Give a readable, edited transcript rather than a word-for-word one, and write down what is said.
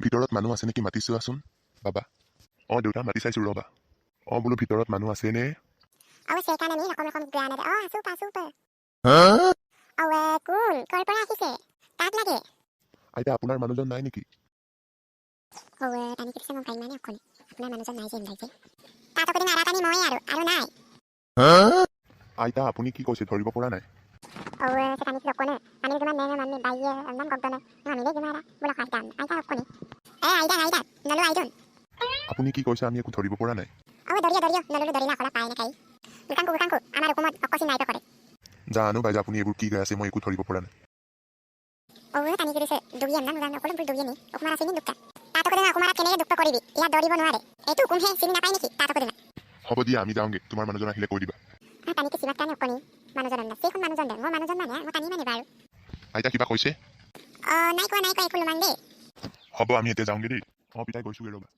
ভিতৰত মানুহ আছে নেকি মাতি চোৱাচোন বাবা। দেউতা মাতি চাইছোঁ ৰ'বা। বোলো ভিতৰত মানুহ আছেনে? সেইকাৰণে নি ৰকম ৰকম গান আছে। চুপাৰ কোন কৰ পৰা আহিছে তাত লাগে আইতা আপোনাৰ মানুহজন নাই নেকি? টানি কিছে মই ভাই মানে অকলে আপোনাৰ মানুহজন নাই যে ওলাইছে তাত অকদিন আৰাটানি মই আৰু নাই আইতা আপুনি কি কৈছে ধৰিব পৰা নাই? টানি কিছে অকনে টানি কিমান নেনে মানি বাইয়ে মান গগদনে নামিলে গমাৰা বোলা খাইতাম আইতা অকনে আইতা নলো আইদন আপুনি কি কৈছে আমি একো ধৰিব পৰা নাই? দৰিয়া নললো দৰিলা কলা পাই নেকাই লুকাংকু আমাৰ হুকুমত অকচি নাইতো কৰে জানো বাইজা আপুনি এইবোৰ কি গাই আছে মই একো ধৰিব পৰা নাই। টানি কৰিছে দুগিয়ান না নুজানো অকলে বুল দুগিয়ানি অকমাৰ আছে নি দুক্কা তাত অকদিন অকমাৰা কেনেকে দুক্কা কৰিবি ইয়াত দৰিব নোৱাৰে এইটো কোনহে চিনি নাপায় নেকি তাত অকদিন হ'ব দিয়া আমি যাওঁগে তোমাৰ মানুহজন আহিলে কৈ দিবা। টানিকে চিবাত কাৰণে অকনি মানুহজন না সেইখন মানুহজন দে মই মানুহজন মানে মই টানি মানে বাৰু আইতা কিবা কৈছে? নাই কোৱা একো লুমান দেই। হ'ব আমি এতিয়া যাওঁগে দেই। পিতাই গৈছোগে ৰ'বা।